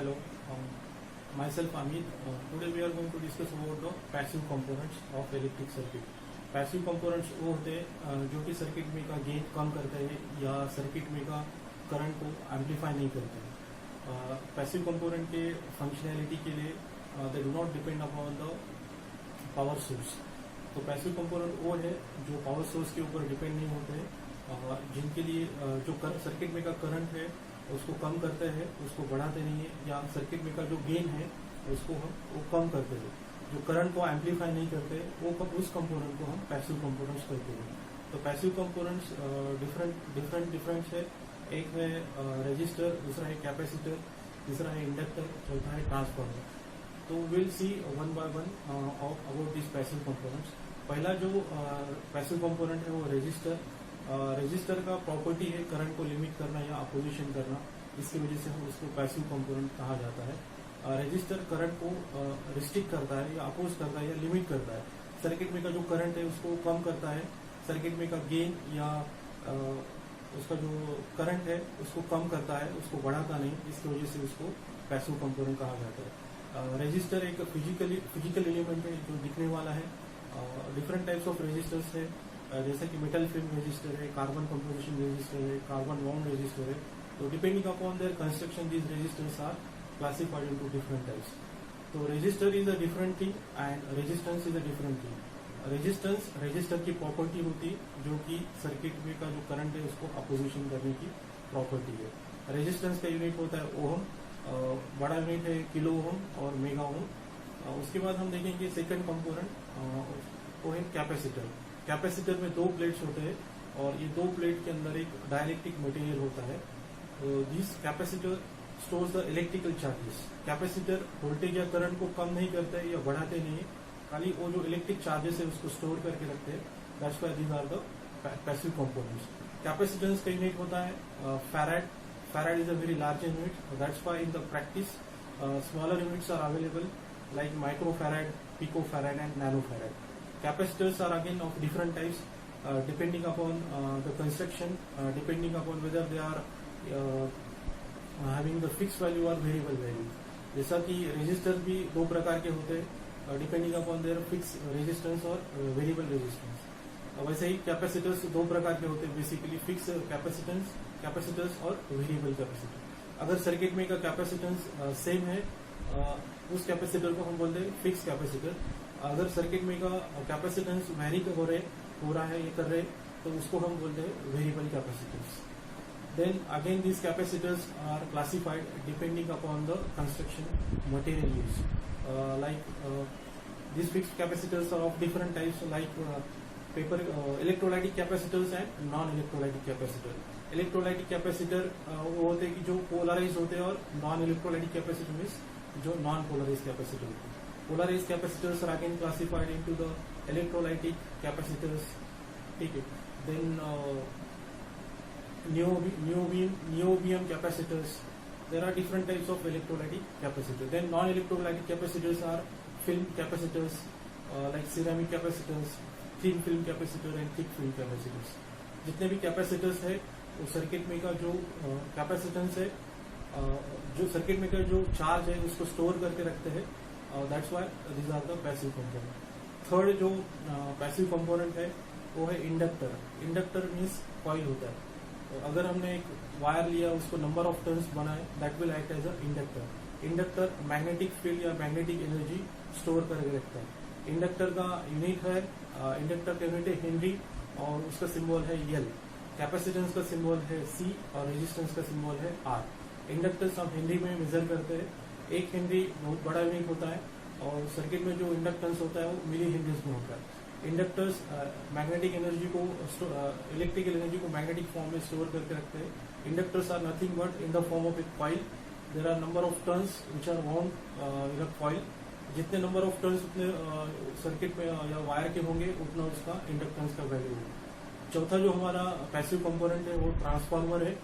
Hello, myself Amit. Today we are going to discuss about the passive components of electric circuit. Passive components वो होते हैं जो कि circuit में का गेन कम करते हैं या सर्किट में का करंट को एम्पलीफाई नहीं करते हैं. पैसिव कंपोनेंट के फंक्शनैलिटी के लिए they do not depend upon the power source. तो पैसिव कंपोनेंट वो है जो पावर सोर्स के ऊपर डिपेंड नहीं होते हैं, जिनके लिए जो सर्किट में का करंट है उसको कम करते हैं, उसको बढ़ाते नहीं है, या सर्किट में का जो गेन है उसको हम वो कम करते हैं. जो करंट को एम्पलीफाई नहीं करते वो उस कंपोनेंट को हम पैसिव कंपोनेंट्स कहते हैं. तो पैसिव कंपोनेंट्स डिफरेंट है. एक है रेजिस्टर, दूसरा है कैपेसिटर, तीसरा है इंडक्टर, चौथा है ट्रांसफार्मर. तो will see one by one about this passive components. पहला जो पैसिव कंपोनेंट है वो रेजिस्टर. रेजिस्टर का प्रॉपर्टी है करंट को लिमिट करना या अपोजिशन करना, इसकी वजह से हम उसको पैसिव कंपोनेंट कहा जाता है. रजिस्टर करंट को रिस्ट्रिक्ट करता है या अपोज करता है या लिमिट करता है. सर्किट में का जो करंट है उसको कम करता है, सर्किट में का गेन या उसका जो करंट है उसको कम करता है, उसको बढ़ाता नहीं. इसकी वजह से उसको पैसिव कंपोनेंट कहा जाता है. रजिस्टर एक फिजिकल एलिमेंट है जो दिखने वाला है. डिफरेंट टाइप्स ऑफ रजिस्टर्स है, जैसे कि मेटल फिल्म रजिस्टर है, कार्बन कंपोजिशन रजिस्टर है, कार्बन वाउंड रजिस्टर है. तो depending upon their construction these resistors are classified into different types. So resistor is a different thing and resistance is a different thing. Register की property होती जो कि circuit में का जो करंट है उसको अपोजिशन करने की प्रॉपर्टी है. रेजिस्टेंस का यूनिट होता है ओहम, बड़ा यूनिट है किलो ओहम और मेगा ओहम. उसके बाद हम देखेंगे सेकंड कंपोनेंट वो है कैपेसिटर. कैपेसिटर में दो प्लेट्स होते हैं और ये दो प्लेट के अंदर एक डाइलेक्ट्रिक मटेरियल होता है. This capacitor stores the electrical charges. Capacitor voltage या करंट को कम नहीं करते हैं या बढ़ाते नहीं है, खाली वो जो इलेक्ट्रिक चार्जेस है उसको स्टोर करके रखते हैं. That's why these are the passive components. Capacitance का यूनिट होता है farad. Farad is a very large unit. That's why in the practice smaller units are available like micro farad, pico farad and nano farad. Capacitors are again of different types depending upon the construction, depending upon whether they are having the fixed value or variable value. जैसा कि resistor भी दो प्रकार के होते हैं depending upon there fix resistance और variable resistance. वैसे ही कैपेसिटर्स दो प्रकार के होते हैं, बेसिकली फिक्स कैपेसिटर्स और वेरिएबल कैपेसिटर. अगर सर्किट में का कैपेसिटेंस सेम है उस कैपेसिटर को हम बोलते हैं फिक्स कैपेसिटर. अगर सर्किट में का कैपेसिटेंस वेरी हो रहा है ये कर रहे तो उसको हम बोलते हैं variable capacitors. Then again these capacitors are classified depending upon the construction material used. These fixed capacitors are of different types like electrolytic capacitors and non-electrolytic capacitor. Electrolytic capacitor वो होते हैं कि जो polarized होते हैं और non-electrolytic capacitor means जो non-polarized capacitor होते हैं. Polarized capacitors are again classified into the electrolytic capacitors. ठीक है. Then neobium capacitors. There are different types of electrolytic capacitors. Then non-electrolytic capacitors are film capacitors like ceramic capacitors, thin film capacitor and thick film capacitors. जितने भी capacitors है वो circuit में का जो capacitance है, जो सर्किट में का जो चार्ज है उसको स्टोर करके रखते हैं. That's why these are the passive component. Third जो पैसिव कंपोनेंट है वो है इंडक्टर. इंडक्टर मीन्स कॉइल होता है. अगर हमने एक वायर लिया उसको नंबर ऑफ टर्न्स बनाए that will act as a inductor. Inductor magnetic field या मैग्नेटिक एनर्जी स्टोर करके रखता है. इंडक्टर का यूनिट है इंडक्टर का यूनिट है हेनरी और उसका सिंबल है एल. कैपेसिटेंस का सिंबल है सी और रेजिस्टेंस का सिंबल है आर. इंडक्टर्स हम हेनरी में मेजर करते हैं. एक हेनरी बहुत बड़ा यूनिट होता है और सर्किट में जो इंडक्टेंस होता है वो मिली हेनरीज में होता है. इंडक्टर्स मैग्नेटिक एनर्जी को इलेक्ट्रिकल एनर्जी को मैग्नेटिक फॉर्म में स्टोर करके रखते हैं. Inductors are nothing but in the form of a coil. There are number of turns which are wound in a coil. जितने नंबर ऑफ टर्न्स उतने circuit में या वायर के होंगे उतना उसका इंडक्टेंस का वैल्यू होगा. चौथा जो हमारा पैसिव कंपोनेंट है वो ट्रांसफार्मर है.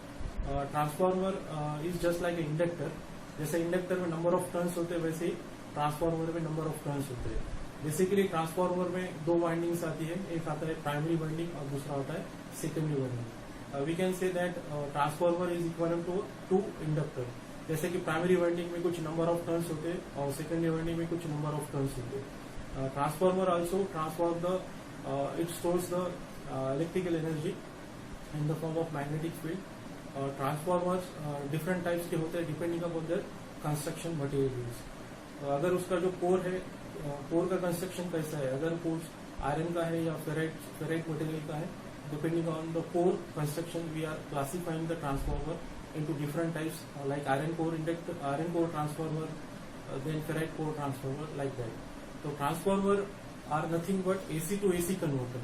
Transformer is just like a inductor. जैसे इंडक्टर में नंबर ऑफ टर्न्स होते हैं वैसे ही ट्रांसफार्मर में नंबर ऑफ टर्न्स होते हैं. बेसिकली ट्रांसफार्मर में दो वाइंडिंग्स आती है, एक आता है प्राइमरी वाइंडिंग और दूसरा होता है secondary winding. We can say that transformer is equal to inductor. जैसे कि प्राइमरी वाइंडिंग में कुछ नंबर ऑफ टर्न्स होते हैं और सेकेंडरी वाइंडिंग में कुछ नंबर ऑफ टर्न्स होते हैं. Transformer also transform the it stores the electrical energy in the form of magnetic field. Transformers different types के होते हैं depending upon their construction materials. अगर उसका जो कोर है, कोर का कंस्ट्रक्शन कैसा है, अगर कोर आयरन का है या फेराइट मटेरियल का है, depending on the core construction we are classifying the transformer into different types like iron core transformer, then ferrite core transformer, like that. So transformer are nothing but AC to AC converter.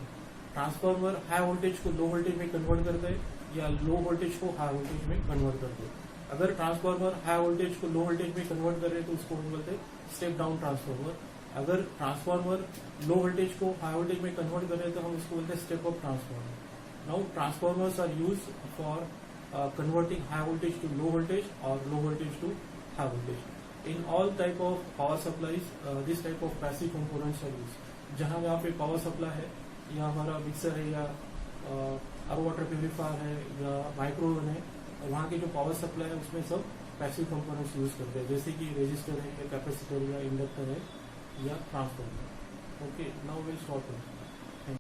Transformer high voltage को low voltage में convert करते हैं या लो voltage को high voltage में convert करते हैं. अगर ट्रांसफार्मर हाई वोल्टेज को लो वोल्टेज में कन्वर्ट कर रहे हैं तो उसको हम बोलते हैं स्टेप डाउन ट्रांसफार्मर. अगर ट्रांसफार्मर लो वोल्टेज को हाई वोल्टेज में कन्वर्ट कर रहे हैं तो हम उसको बोलते हैं step up transformer. Now transformers are use for converting high voltage to low voltage और low voltage to high voltage. In all type of power supplies this type of passive components are use. जहां यहाँ पे power supply है या हमारा mixer है या are water purifier है या माइक्रोवेव है, वहाँ की जो पावर सप्लाई है उसमें सब पैसिव कंपोनेंट्स यूज करते हैं, जैसे कि रेजिस्टर है या कैपेसिटर या इंडक्टर है या transformer. Okay, now will start.